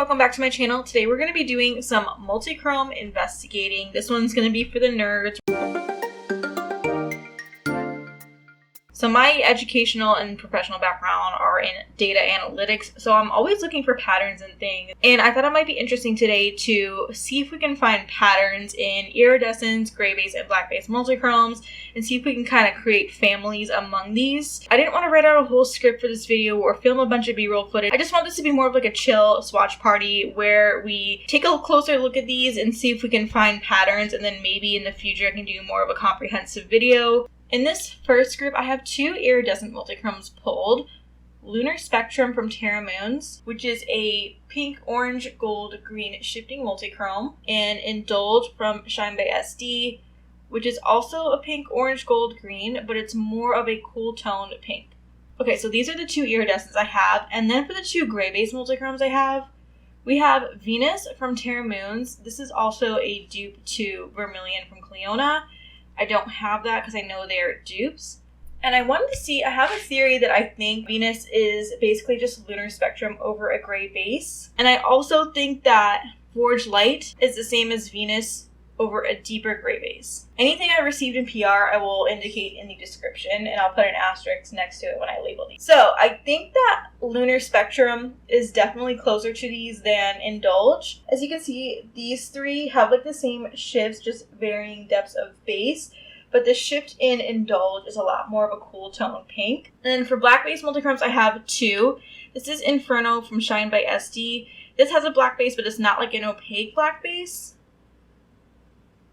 welcome back to my channel. Today we're going to be doing some multi-chrome investigating. This one's going to be for the nerds. So my educational and professional background are in data analytics, so I'm always looking for patterns and things. And I thought it might be interesting today to see if we can find patterns in iridescents, gray base, and black base multichromes, and see if we can kind of create families among these. I didn't want to write out a whole script for this video or film a bunch of B-roll footage. I just want this to be more of like a chill swatch party where we take a closer look at these and see if we can find patterns, and then maybe in the future I can do more of a comprehensive video. In this first group, I have two iridescent multichromes pulled. Lunar Spectrum from Terra, which is a pink, orange, gold, green shifting multichrome, and Indulge from Shine by SD, which is also a pink, orange, gold, green, but it's more of a cool toned pink. Okay, so these are the two iridescents I have, and then for the two gray base multichromes I have, we have Venus from Terra. This is also a dupe to Vermilion from Clionadh. I don't have that because I know they are dupes. And I wanted to see, I have a theory that I think Venus is basically just Lunar Spectrum over a gray base. And I also think that Forge Lite is the same as Venus over a deeper gray base. Anything I received in PR, I will indicate in the description, and I'll put an asterisk next to it when I label these. So I think that Lunar Spectrum is definitely closer to these than Indulge. As you can see, these three have like the same shifts, just varying depths of base, but the shift in Indulge is a lot more of a cool tone pink. And then for black base multichromes, I have two. This is Inferno from Shine by SD. This has a black base, but it's not like an opaque black base.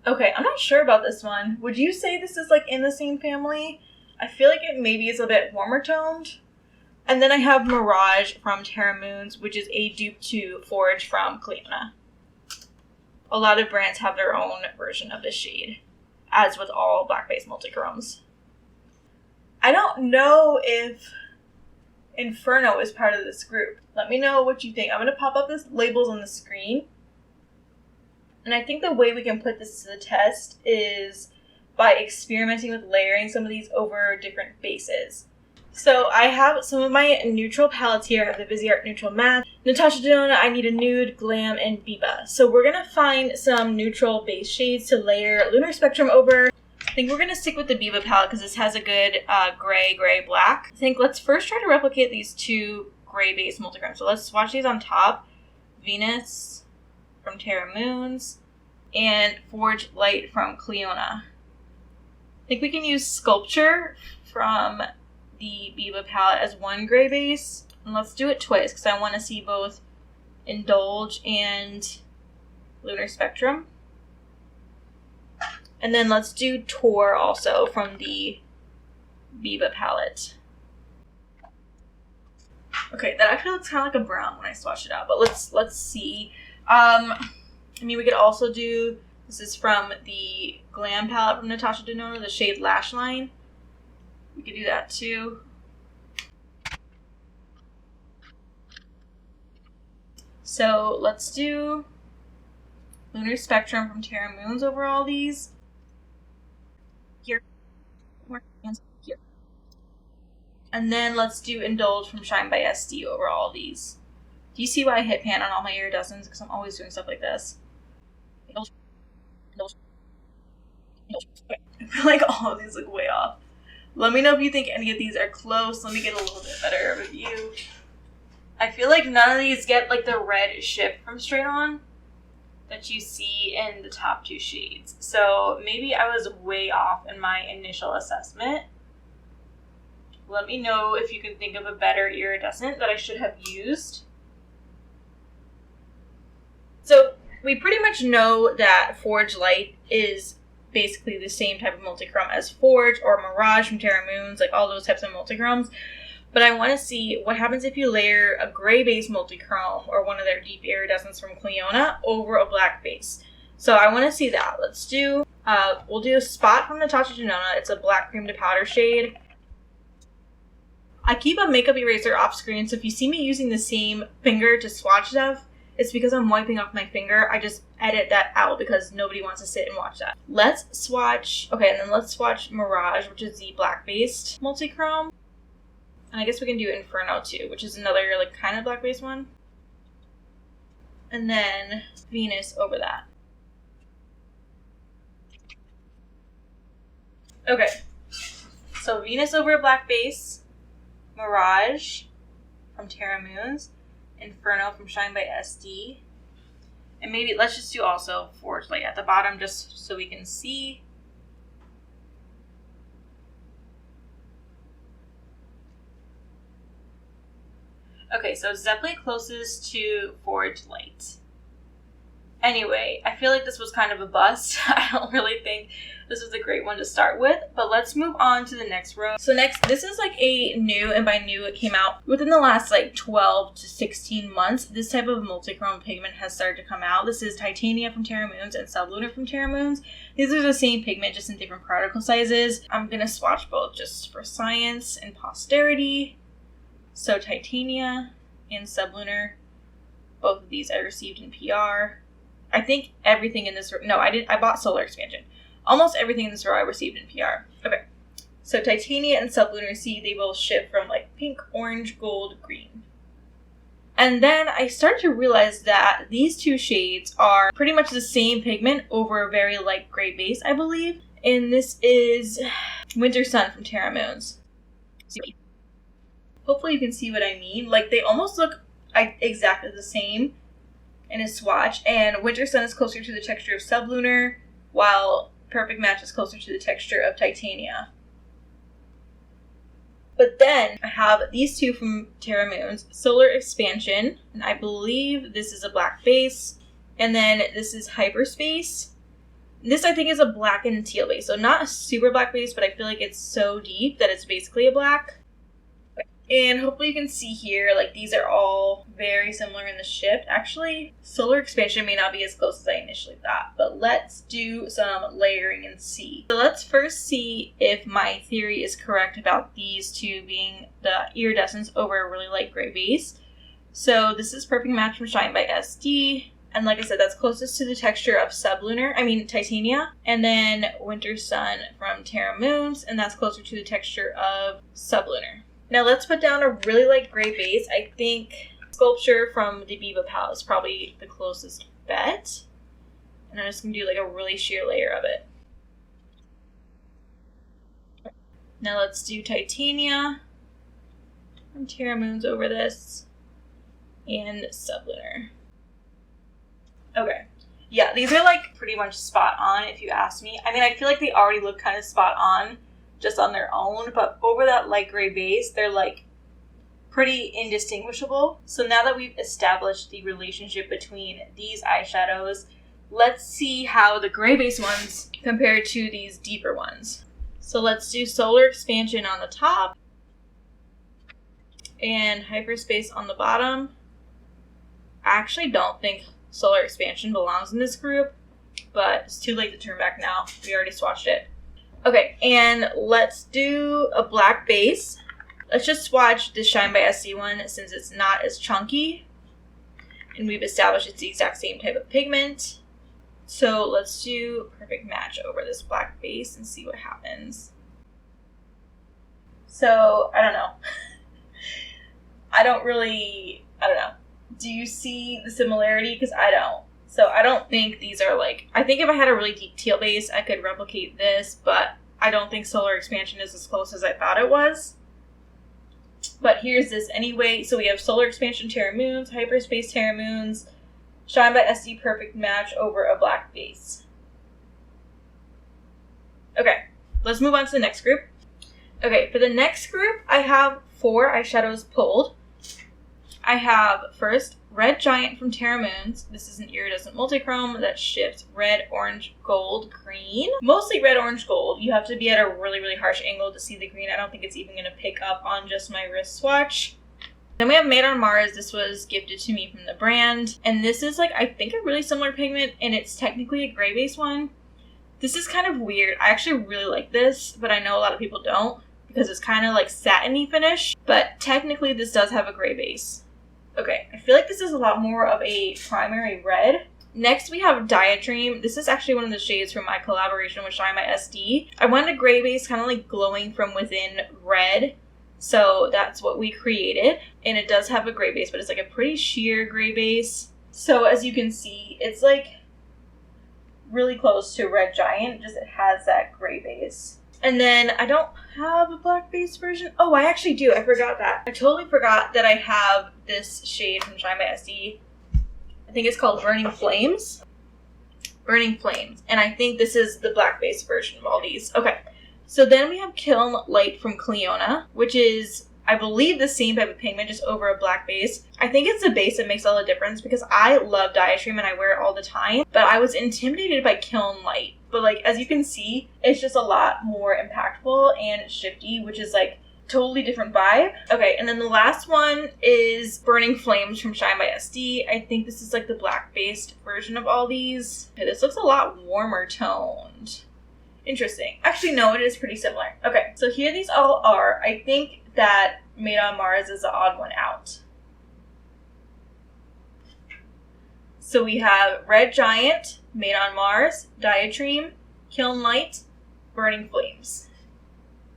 Okay, I'm not sure about this one. Would you say this is like in the same family? I feel like it maybe is a bit warmer toned. And then I have Mirage from Terra, which is a dupe to Forge from Clionadh. A lot of brands have their own version of this shade, as with all black base multichromes. I don't know if Inferno is part of this group. Let me know what you think. I'm going to pop up the labels on the screen. And I think the way we can put this to the test is by experimenting with layering some of these over different bases. So I have some of my neutral palettes here. I have the Viseart Neutral Matte, Natasha Denona, I Need a Nude, Glam, and Biba. So we're going to find some neutral base shades to layer Lunar Spectrum over. I think we're going to stick with the Biba palette because this has a good gray, black. I think let's first try to replicate these two gray base multichromes. So let's swatch these on top. Venus from Terra, and Forge Lite from Clionadh. I think we can use Sculpture from the Biba palette as one gray base. And let's do it twice because I want to see both Indulge and Lunar Spectrum. And then let's do Tor also from the Biba palette. Okay, that actually looks kind of like a brown when I swatch it out, but let's see. I mean, we could also do, this is from the Glam palette from Natasha Denona, the shade Lash Line. We could do that too. So let's do Lunar Spectrum from Terra over all these. Here. Here. And then let's do Indulge from Shine by SD over all these. Do you see why I hit pan on all my iridescents? Because I'm always doing stuff like this. Indulge. Okay. I feel like all of these look way off. Let me know if you think any of these are close. Let me get a little bit better of a view. I feel like none of these get like the red shift from straight on that you see in the top two shades. So maybe I was way off in my initial assessment. Let me know if you can think of a better iridescent that I should have used. So we pretty much know that Forge Lite is basically the same type of multichrome as Forge or Mirage from Terra, like all those types of multichrmes. But I want to see what happens if you layer a gray base multichrome or one of their deep iridescents from Clionadh over a black base. So I want to see that. Let's do, we'll do a Spot from Natasha Denona. It's a black cream to powder shade. I keep a makeup eraser off screen, so if you see me using the same finger to swatch stuff, it's because I'm wiping off my finger. I just edit that out because nobody wants to sit and watch that. Let's swatch, okay, and then let's swatch Mirage, which is the black-based multichrome. And I guess we can do Inferno too, which is another like kind of black-based one. and then Venus over that. Okay, so Venus over a black base, Mirage from Terra Moons, Inferno from Shine by SD, and maybe let's just do also Forge Light at the bottom just so we can see. Okay, so it's definitely closest to Forge Light. Anyway, I feel like this was kind of a bust. I don't really think this was a great one to start with, but let's move on to the next row. So next, this is like a new, and by new it came out within the last like 12 to 16 months. This type of multichrome pigment has started to come out. This is Titania from Terra Moons and Sublunar from Terra Moons. These are the same pigment, just in different particle sizes. I'm gonna swatch both just for science and posterity. So Titania and Sublunar, both of these I received in PR. I think everything in this, no, I bought Solar Expansion. Almost everything in this row I received in PR. Okay, so Titania and Sublunar, see, they will shift from like pink, orange, gold, green. And then I started to realize that these two shades are pretty much the same pigment over a very light gray base, I believe. And this is Winter Sun from Terra Moons. Hopefully you can see what I mean. Like, they almost look exactly the same in a swatch, and Winter Sun is closer to the texture of Sublunar, while Perfect Match is closer to the texture of Titania. But then I have these two from Terra Moons, Solar Expansion, and I believe this is a black base, and then this is Hyperspace. This I think is a black and teal base, so not a super black base, but I feel like it's so deep that it's basically a black. And hopefully you can see here, like, these are all very similar in the shift. Actually, Solar Expansion may not be as close as I initially thought, but let's do some layering and see. So let's first see if my theory is correct about these two being the iridescents over a really light gray base. So this is Perfect Match from Shine by SD. And like I said, that's closest to the texture of Titania. And then Winter Sun from Terra Moons, and that's closer to the texture of Sublunar. Now let's put down a really light gray base. I think Sculpture from the Viva palette is probably the closest bet. And I'm just going to do like a really sheer layer of it. Now let's do Titania from Terra Moons over this, and Sublunar. Okay. Yeah, these are like pretty much spot on if you ask me. I mean, I feel like they already look kind of spot on just on their own, but over that light gray base, they're like pretty indistinguishable. So now that we've established the relationship between these eyeshadows, let's see how the gray base ones compare to these deeper ones. So let's do Solar Expansion on the top and Hyperspace on the bottom. I actually don't think Solar Expansion belongs in this group, but it's too late to turn back now. We already swatched it. Okay, and let's do a black base. Let's just swatch the Shine by SD one since it's not as chunky. And we've established it's the exact same type of pigment. So let's do Perfect Match over this black base and see what happens. So, I don't know. I don't know. Do you see the similarity? Because I don't. So I don't think these are like, I think if I had a really deep teal base, I could replicate this, but I don't think Solar Expansion is as close as I thought it was. But here's this anyway. So we have Solar Expansion Terra Moons, Hyperspace Terra Moons, Shine by SD Perfect Match over a black base. Okay, let's move on to the next group. Okay, for the next group, I have 4 eyeshadows pulled. I have first Red Giant from Terra Moons. This is an iridescent multichrome that shifts red, orange, gold, green. Mostly red, orange, gold. You have to be at a really, really harsh angle to see the green. I don't think it's even going to pick up on just my wrist swatch. Then we have Made on Mars. This was gifted to me from the brand. And this is like, I think, a really similar pigment, and it's technically a gray base one. This is kind of weird. I actually really like this, but I know a lot of people don't because it's kind of like satiny finish. But technically this does have a gray base. Okay, I feel like this is a lot more of a primary red. Next, we have Diatreme. This is actually one of the shades from my collaboration with Shine by SD. I wanted a gray base kind of like glowing from within red. So that's what we created. And it does have a gray base, but it's like a pretty sheer gray base. So as you can see, it's like really close to Red Giant, just it has that gray base. And then I don't have a black base version. Oh, I actually do. I forgot that. I totally forgot that I have this shade from Shine by SD. I think it's called Burning Flames. Burning Flames. And I think this is the black base version of all these. Okay. So then we have Kiln Lite from Clionadh, which is, I believe, the same type of pigment, just over a black base. I think it's the base that makes all the difference because I love Diatreme and I wear it all the time. But I was intimidated by Kiln Lite. But like, as you can see, it's just a lot more impactful and shifty, which is like totally different vibe. Okay, and then the last one is Burning Flames from Shine by SD. I think this is like the black based version of all these. Okay, this looks a lot warmer toned. Interesting. Actually, no, it is pretty similar. Okay, so here these all are. I think that Made on Mars is the odd one out. So we have Red Giant, Made on Mars, Diatreme, Kiln Lite, Burning Flames.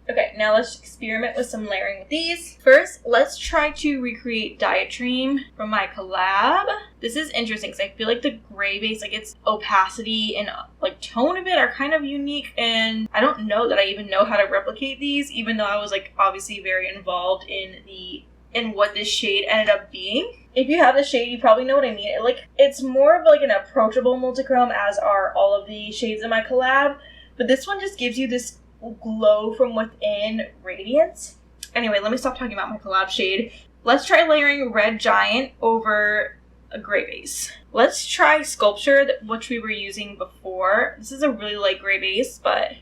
Okay, now let's experiment with some layering with these. First, let's try to recreate Diatreme from my collab. This is interesting because I feel like the gray base, like its opacity and like tone of it are kind of unique, and I don't know that I even know how to replicate these, even though I was like obviously very involved in what this shade ended up being. If you have the shade, you probably know what I mean. It's more of like an approachable multichrome, as are all of the shades in my collab, but this one just gives you this glow from within radiance. Anyway, let me stop talking about my collab shade. Let's try layering Red Giant over a gray base. Let's try Sculpture, which we were using before. This is a really light gray base, but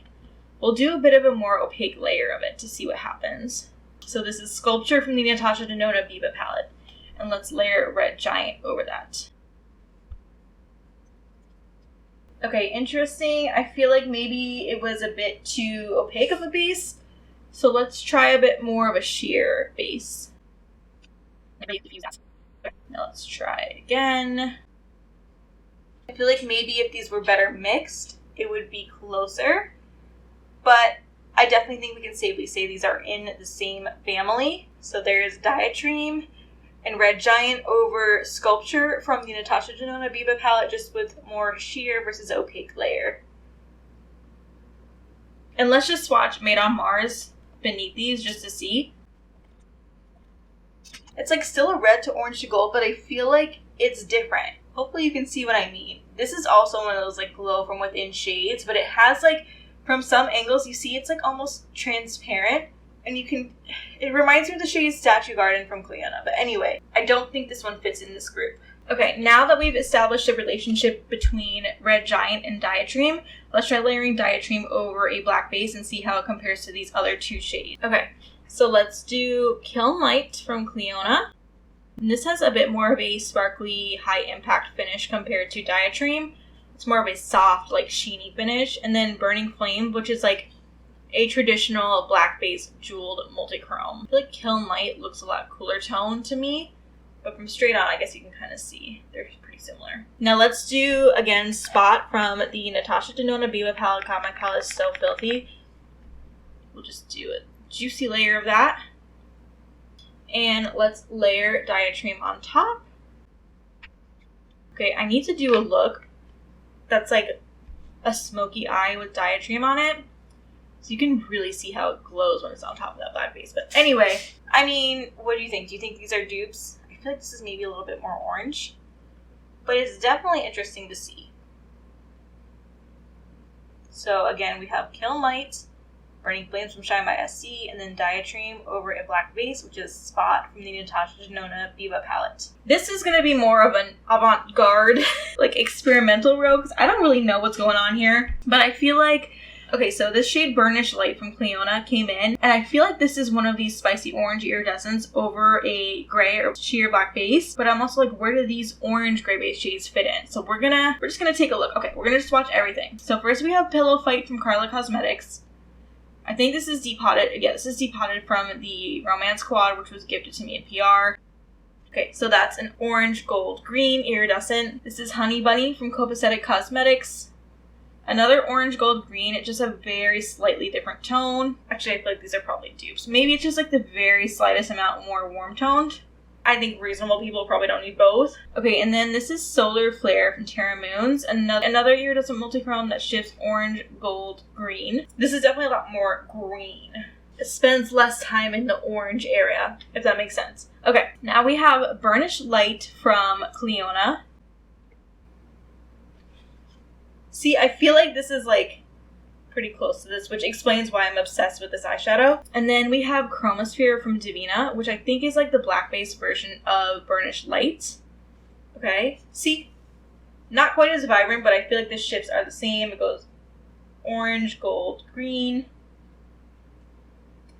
we'll do a bit of a more opaque layer of it to see what happens. So this is Sculpture from the Natasha Denona Viva palette. And let's layer Red Giant over that. Okay, interesting. I feel like maybe it was a bit too opaque of a base. So let's try a bit more of a sheer base. Now let's try it again. I feel like maybe if these were better mixed, it would be closer. But I definitely think we can safely say these are in the same family. So there's Diatreme and Red Giant over Sculpture from the Natasha Denona Viva palette, just with more sheer versus opaque layer. And let's just swatch Made on Mars beneath these just to see. It's like still a red to orange to gold, but I feel like it's different. Hopefully you can see what I mean. This is also one of those like glow from within shades, but it has like, from some angles you see it's like almost transparent. And it reminds me of the shade Statue Garden from Clionadh. But anyway, I don't think this one fits in this group. Okay, now that we've established a relationship between Red Giant and Diatreme, let's try layering Diatreme over a black base and see how it compares to these other two shades. Okay, so let's do Kiln Lite from Clionadh. And this has a bit more of a sparkly, high impact finish compared to Diatreme. It's more of a soft, like sheeny finish. And then Burning Flame, which is like a traditional black base jeweled multichrome. I feel like Kiln Lite looks a lot cooler tone to me, but from straight on, I guess you can kind of see they're pretty similar. Now let's do, again, Spot from the Natasha Denona Viva palette. God, my palette is so filthy. We'll just do a juicy layer of that. And let's layer Diatreme on top. Okay, I need to do a look that's like a smoky eye with Diatreme on it. So you can really see how it glows when it's on top of that black base. But anyway, I mean, what do you think? Do you think these are dupes? I feel like this is maybe a little bit more orange. But it's definitely interesting to see. So again, we have Kiln Lite, Burning Flames from Shine by SD, and then Diatreme over a black base, which is Spot from the Natasha Denona Viva palette. This is going to be more of an avant-garde, like experimental rogue, because I don't really know what's going on here. But I feel like, okay, so this shade Burnish Light from Clionadh came in, and I feel like this is one of these spicy orange iridescents over a gray or sheer black base, but I'm also like, where do these orange gray base shades fit in? So we're just gonna take a look. Okay, we're gonna just watch everything. So first we have Pillow Fight from Karla Cosmetics. I think this is depotted. Again, this is depotted from the Romance Quad, which was gifted to me in PR. Okay, so that's an orange gold green iridescent. This is Honey Bunny from Copacetic Cosmetics. Another orange gold green. It's just a very slightly different tone. Actually, I feel like these are probably dupes. Maybe it's just like the very slightest amount more warm toned. I think reasonable people probably don't need both. Okay, and then this is Solar Flare from Terra Moons. Another iridescent multichrome that shifts orange, gold, green. This is definitely a lot more green. It spends less time in the orange area, if that makes sense. Okay, now we have Burnish Lite from Clionadh. See, I feel like this is like pretty close to this, which explains why I'm obsessed with this eyeshadow. And then we have Chromosphere from Devinah, which I think is like the black base version of Burnish Lite. Okay, see, not quite as vibrant, but I feel like the shifts are the same. It goes orange, gold, green.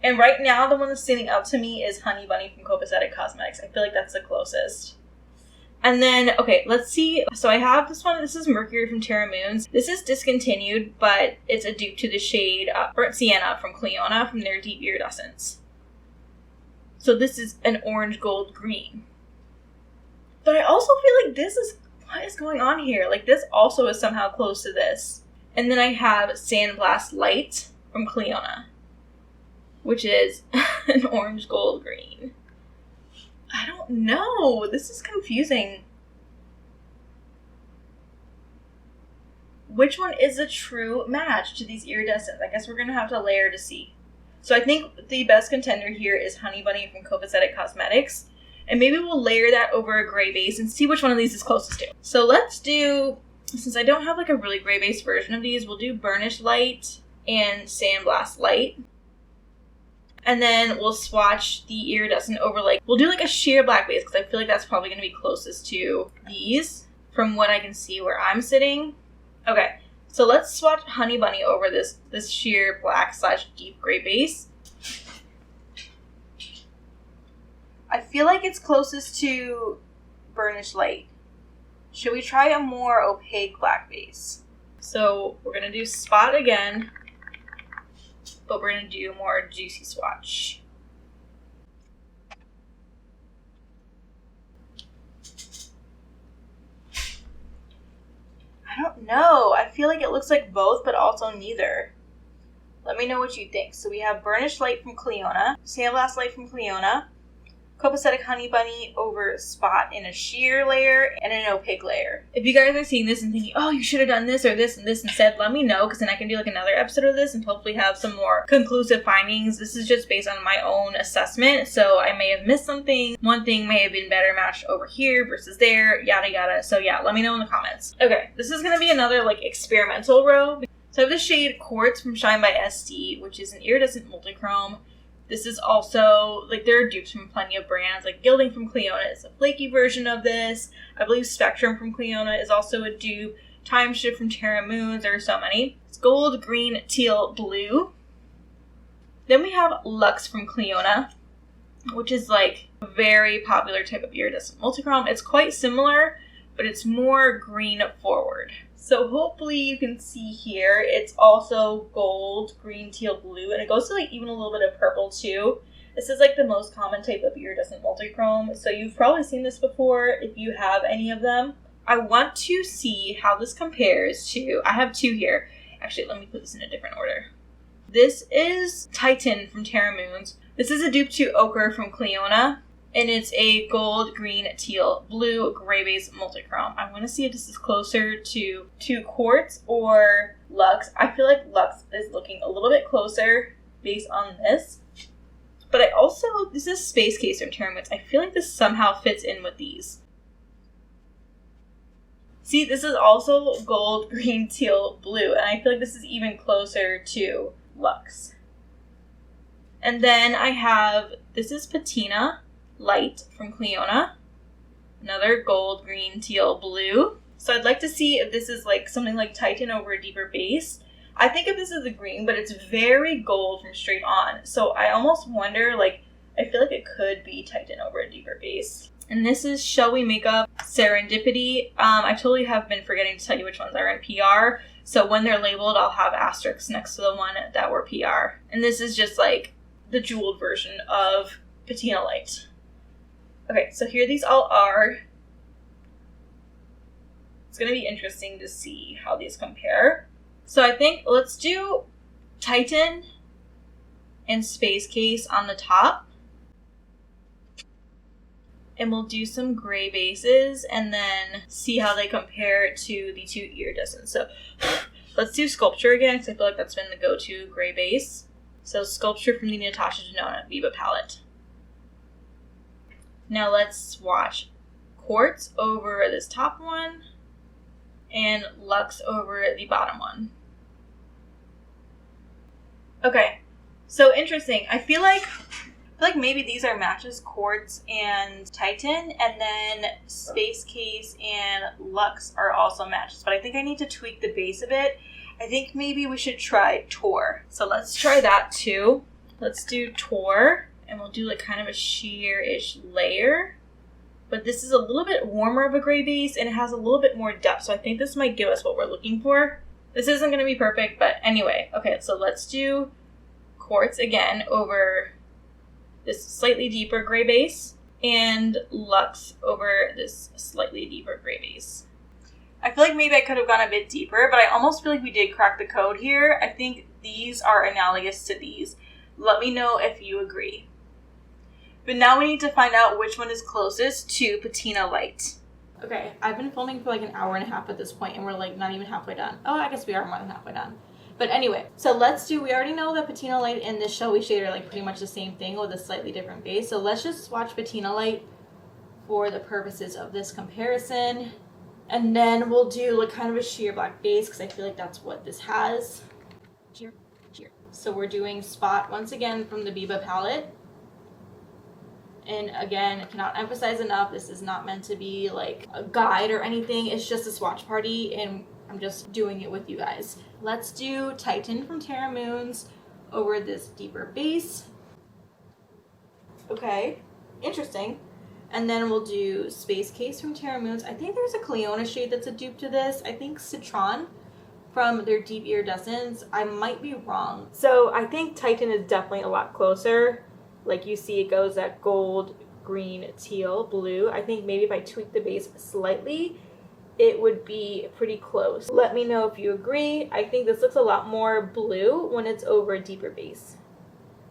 And right now, the one that's standing out to me is Honey Bunny from Copacetic Cosmetics. I feel like that's the closest. And then, okay, let's see. So I have this one. This is Mercury from Terra Moons. This is discontinued, but it's a dupe to the shade Burnt Sienna from Clionadh from their Deep Iridescents. So this is an orange, gold, green. But I also feel like this is, what is going on here? Like this also is somehow close to this. And then I have Sandblast Lite from Clionadh, which is an orange, gold, green. I don't know. This is confusing. Which one is a true match to these iridescents? I guess we're going to have to layer to see. So I think the best contender here is Honey Bunny from Copacetic Cosmetics. And maybe we'll layer that over a gray base and see which one of these is closest to. So let's do, since I don't have like a really gray base version of these, we'll do Burnish Lite and Sandblast Lite. And then we'll swatch the iridescent over like, we'll do like a sheer black base because I feel like that's probably going to be closest to these from what I can see where I'm sitting. Okay, so let's swatch Honey Bunny over this sheer black / deep gray base. I feel like it's closest to Burnish Lite. Should we try a more opaque black base? So we're going to do Spot again, but we're going to do a more juicy swatch. I don't know. I feel like it looks like both, but also neither. Let me know what you think. So we have Burnish Lite from Clionadh, Sandblast Lite from Clionadh, Copacetic Honey Bunny over Spot in a sheer layer and an opaque layer. If you guys are seeing this and thinking, oh, you should have done this or this and this instead, let me know, because then I can do like another episode of this and hopefully have some more conclusive findings. This is just based on my own assessment, so I may have missed something. One thing may have been better matched over here versus there, yada yada. So yeah, let me know in the comments. Okay, this is going to be another like experimental row. So I have the shade Quartz from Shine by SD, which is an iridescent multichrome. This is also, like, there are dupes from plenty of brands, like Gilding from Clionadh is a flaky version of this. I believe Spectrum from Clionadh is also a dupe. Time Shift from Terra Moons, there are so many. It's Gold-Green-Teal-Blue. Then we have Luxe from Clionadh, which is, like, a very popular type of iridescent multichrome. It's quite similar, but it's more green forward. So hopefully you can see here, it's also gold, green, teal, blue, and it goes to like even a little bit of purple too. This is like the most common type of iridescent multichrome, so you've probably seen this before if you have any of them. I want to see how this compares to, I have two here. Actually, let me put this in a different order. This is Titan from Terra Moons. This is a dupe to Ochre from Clionadh. And it's a gold, green, teal, blue, gray base multichrome. I want to see if this is closer to Quartz or Luxe. I feel like Luxe is looking a little bit closer based on this. But I also, this is Space Case from Terra Moons. I feel like this somehow fits in with these. See, this is also gold, green, teal, blue. And I feel like this is even closer to Luxe. And then I have, this is Patina Lite from Clionadh. Another gold, green, teal, blue. So I'd like to see if this is like something like Titan over a deeper base. I think if this is the green, but it's very gold from straight on. So I almost wonder, like, I feel like it could be Titan over a deeper base. And this is Shellwe Makeup Serendipity. I totally have been forgetting to tell you which ones are in PR. So when they're labeled, I'll have asterisks next to the one that were PR. And this is just like the jeweled version of Patina Lite. Okay, so here these all are. It's going to be interesting to see how these compare. So I think let's do Titan and Space Case on the top. And we'll do some gray bases and then see how they compare to the two iridescents. So let's do Sculpture again, because I feel like that's been the go-to gray base. So Sculpture from the Natasha Denona Viva palette. Now let's swatch Quartz over this top one and Luxe over the bottom one. Okay, so interesting. I feel like maybe these are matches, Quartz and Titan, and then Space Case and Luxe are also matches. But I think I need to tweak the base a bit. I think maybe we should try Tor. So let's try that too. Let's do Tor, and we'll do like kind of a sheer-ish layer. But this is a little bit warmer of a gray base, and it has a little bit more depth. So I think this might give us what we're looking for. This isn't going to be perfect, but anyway. Okay, so let's do Quartz again over this slightly deeper gray base, and Luxe over this slightly deeper gray base. I feel like maybe I could have gone a bit deeper, but I almost feel like we did crack the code here. I think these are analogous to these. Let me know if you agree. But now we need to find out which one is closest to Patina Lite. Okay, I've been filming for like an hour and a half at this point, and we're like not even halfway done. Oh, I guess we are more than halfway done. But anyway, so we already know that Patina Lite and this Shellwe shade are like pretty much the same thing with a slightly different base. So let's just swatch Patina Lite for the purposes of this comparison. And then we'll do like kind of a sheer black base, because I feel like that's what this has. Sheer. So we're doing Spot once again from the Viva palette. And again, I cannot emphasize enough, this is not meant to be like a guide or anything. It's just a swatch party, and I'm just doing it with you guys. Let's do Titan from Terra Moons over this deeper base. Okay, interesting. And then we'll do Space Case from Terra Moons. I think there's a Clionadh shade that's a dupe to this. I think Citron from their Deep Iridescents. I might be wrong. So I think Titan is definitely a lot closer. Like you see, it goes at gold, green, teal, blue. I think maybe if I tweak the base slightly, it would be pretty close. Let me know if you agree. I think this looks a lot more blue when it's over a deeper base.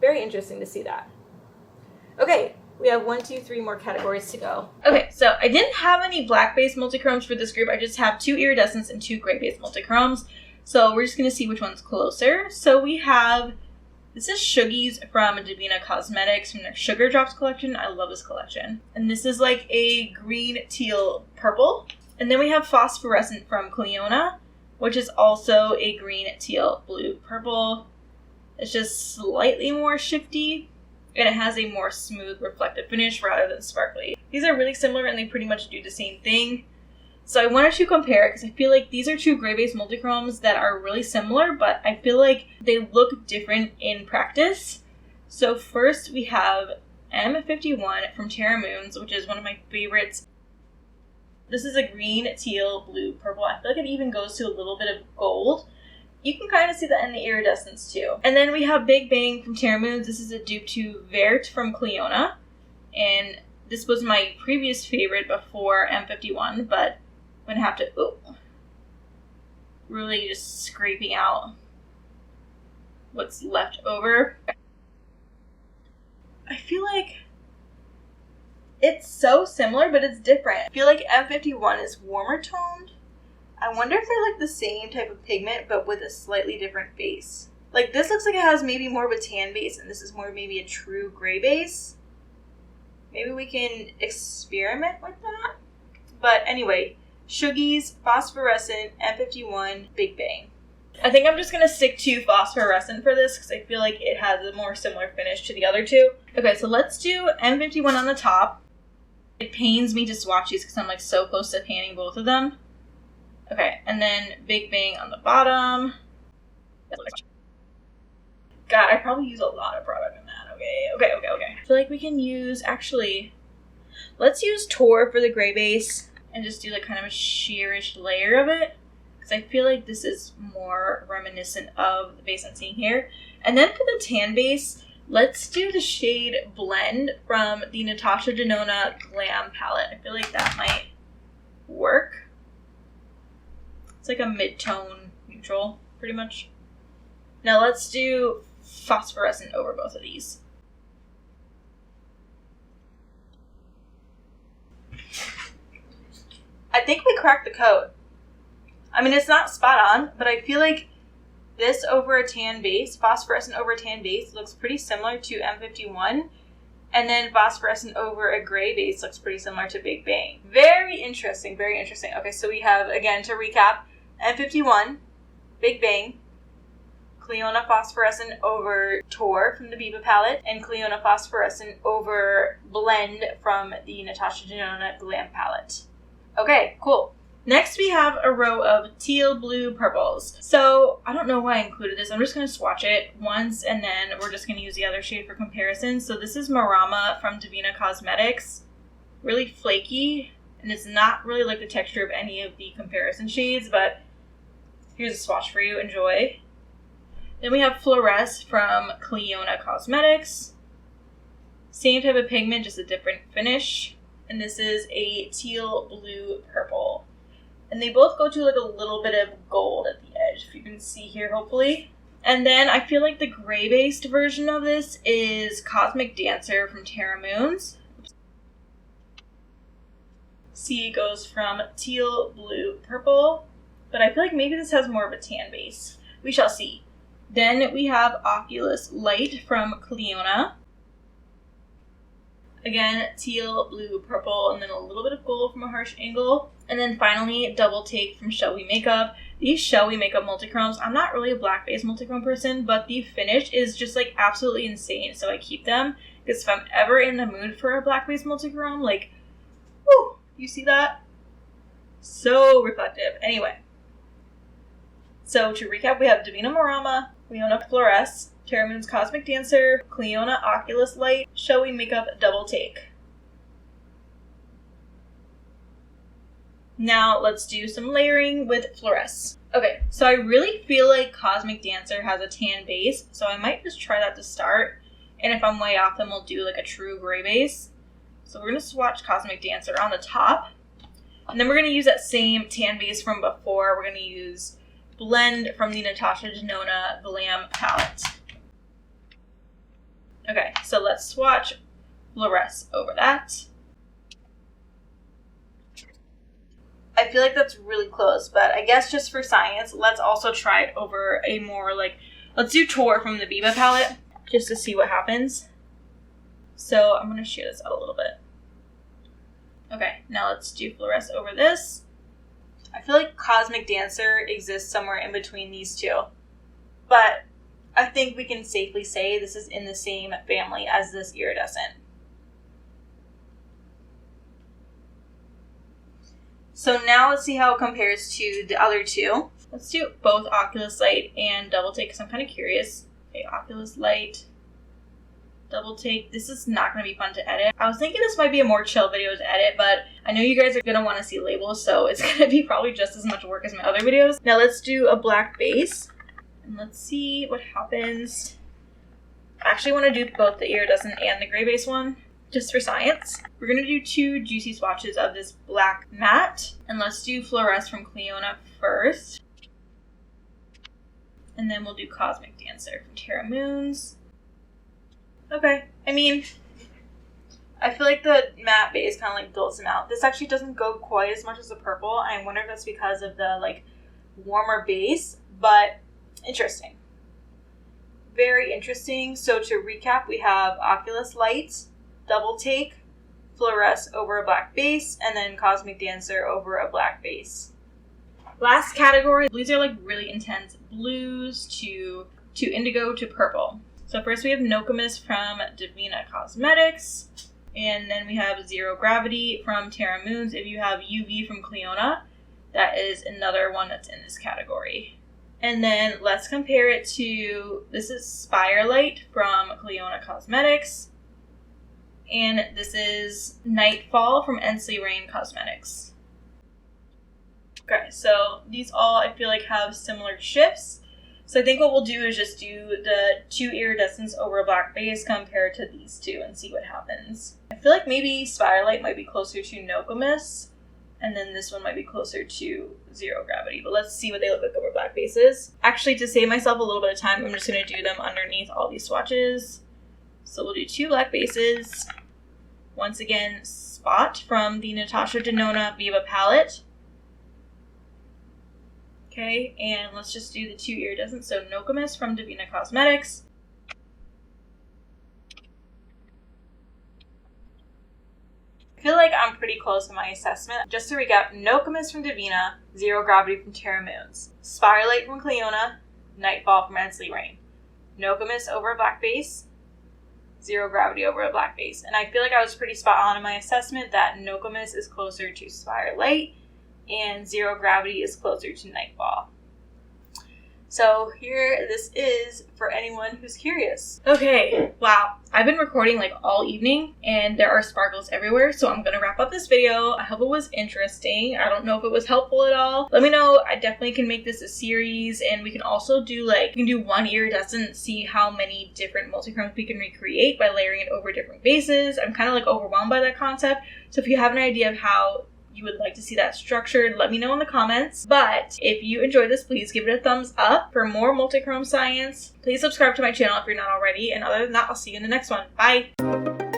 Very interesting to see that. Okay, we have 1, 2, 3 more categories to go. Okay, so I didn't have any black-based multichromes for this group. I just have 2 iridescents and 2 gray-based multichromes. So we're just going to see which one's closer. So we have, this is Shuggies from Devinah Cosmetics from their Sugar Drops collection. I love this collection. And this is like a green-teal-purple. And then we have Phosphorescent from Clionadh, which is also a green-teal-blue-purple. It's just slightly more shifty, and it has a more smooth, reflective finish rather than sparkly. These are really similar, and they pretty much do the same thing. So I wanted to compare because I feel like these are 2 gray-based multichromes that are really similar, but I feel like they look different in practice. So first we have M51 from Terra Moons, which is one of my favorites. This is a green-teal-blue-purple. I feel like it even goes to a little bit of gold. You can kind of see that in the iridescents too. And then we have Big Bang from Terra Moons. This is a dupe to Vert from Clionadh. And this was my previous favorite before M51, but I'm going to have to, really just scraping out what's left over. I feel like it's so similar, but it's different. I feel like M51 is warmer toned. I wonder if they're like the same type of pigment, but with a slightly different base. Like this looks like it has maybe more of a tan base, and this is more maybe a true gray base. Maybe we can experiment with that. But anyway, Shuggies, Phosphorescent, M51, Big Bang. I think I'm just going to stick to Phosphorescent for this because I feel like it has a more similar finish to the other 2. Okay, so let's do M51 on the top. It pains me to swatch these because I'm like so close to panning both of them. Okay, and then Big Bang on the bottom. God, I probably use a lot of product in that. Okay. I feel like we can use, actually, let's use Tor for the gray base and just do like kind of a sheerish layer of it. Because I feel like this is more reminiscent of the base I'm seeing here. And then for the tan base, let's do the shade Blend from the Natasha Denona Glam palette. I feel like that might work. It's like a mid-tone neutral, pretty much. Now let's do Phosphorescent over both of these. I think we cracked the code. I mean, it's not spot on, but I feel like this over a tan base, phosphorescent over a tan base, looks pretty similar to M51. And then phosphorescent over a gray base looks pretty similar to Big Bang. Very interesting, very interesting. Okay, so we have, again, to recap, M51, Big Bang, Clionadh phosphorescent over Tor from the Biba palette, and Clionadh phosphorescent over Blend from the Natasha Denona Glam palette. Okay, cool. Next we have a row of Teal-Blue-Purples. So, I don't know why I included this. I'm just going to swatch it once, and then we're just going to use the other shade for comparison. So this is Marama from Devinah Cosmetics. Really flaky, and it's not really like the texture of any of the comparison shades, but here's a swatch for you. Enjoy. Then we have Fluoresce from Clionadh Cosmetics. Same type of pigment, just a different finish. And this is a Teal-Blue-Purple. And they both go to like a little bit of gold at the edge, if you can see here, hopefully. And then I feel like the gray-based version of this is Cosmic Dancer from Terra Moons. C goes from Teal-Blue-Purple, but I feel like maybe this has more of a tan base. We shall see. Then we have Oculus Lite from Clionadh. Again, Teal-Blue-Purple, and then a little bit of gold from a harsh angle. And then finally, Double Take from Shellwe Makeup. These Shellwe Makeup Multichromes, I'm not really a black-based multichrome person, but the finish is just like absolutely insane, so I keep them. Because if I'm ever in the mood for a black-based multichrome, like, whoo, you see that? So reflective. Anyway. So to recap, we have Devinah Marama, Clionadh Fluoresce, Terra Moon's Cosmic Dancer, Clionadh Oculus Lite, Shellwe Makeup Double Take. Now let's do some layering with Fluoresce. Okay, so I really feel like Cosmic Dancer has a tan base, so I might just try that to start. And if I'm way off, then we'll do like a true gray base. So we're going to swatch Cosmic Dancer on the top. And then we're going to use that same tan base from before. We're going to use Blend from the Natasha Denona Glam palette. Okay, so let's swatch Fluoresce over that. I feel like that's really close, but I guess just for science, let's also try it over a more like, let's do Tor from the Biba palette, just to see what happens. So I'm going to share this out a little bit. Okay, now let's do Fluoresce over this. I feel like Cosmic Dancer exists somewhere in between these two, but I think we can safely say this is in the same family as this Iridescent. So now let's see how it compares to the other two. Let's do both Oculus Lite and Double Take because I'm kind of curious. Okay, Oculus Lite, Double Take. This is not going to be fun to edit. I was thinking this might be a more chill video to edit, but I know you guys are going to want to see labels, so it's going to be probably just as much work as my other videos. Now let's do a black base, and let's see what happens. I actually want to do both the Iridescent and the gray base one, just for science. We're going to do two juicy swatches of this black matte, and let's do Fluoresce from Clionadh first. And then we'll do Cosmic Dancer from Terra Moons. Okay, I mean, I feel like the matte base kind of like dulls them out. This actually doesn't go quite as much as the purple. I wonder if that's because of the like warmer base, but interesting. Very interesting. So to recap, we have Oculus Lite, Double Take, Fluoresce over a black base, and then Cosmic Dancer over a black base. Last category, these are like really intense blues to indigo to purple. So first we have Nokomis from Devinah Cosmetics, and then we have Zero Gravity from Terra Moons. If you have UV from Clionadh, that is another one that's in this category. And then let's compare it to, this is Firelight from Clionadh Cosmetics, and this is Nightfall from Ensley Rain Cosmetics. Okay, so these all I feel like have similar shifts. So I think what we'll do is just do the two Iridescents over a black base compared to these two and see what happens. I feel like maybe Firelight might be closer to Nokomis, and then this one might be closer to Zero Gravity. But let's see what they look like over black bases. Actually, to save myself a little bit of time, I'm just going to do them underneath all these swatches. So we'll do two black bases. once again, Spot from the Natasha Denona Viva palette. Okay, and let's just do the 2 iridescents. So Nokomis from Devinah Cosmetics. I feel like I'm pretty close in my assessment. Just to recap, Nokomis from Devinah, Zero Gravity from Terra Moons, Spiralite from Clionadh, Nightfall from Ensley Rain. Nokomis over a black base, Zero Gravity over a black base. And I feel like I was pretty spot on in my assessment that Nokomis is closer to Spiralite and Zero Gravity is closer to Nightfall. So here this is for anyone who's curious. Okay, wow. I've been recording like all evening and there are sparkles everywhere, so I'm gonna wrap up this video. I hope it was interesting. I don't know if it was helpful at all. Let me know. I definitely can make this a series, and we can also do like, we can do 1 iridescent, see how many different multichromes we can recreate by layering it over different bases. I'm kind of like overwhelmed by that concept. So if you have an idea of how you would like to see that structured, let me know in the comments. But if you enjoyed this, please give it a thumbs up. For more multichrome science, please subscribe to my channel if you're not already. And other than that, I'll see you in the next one. Bye!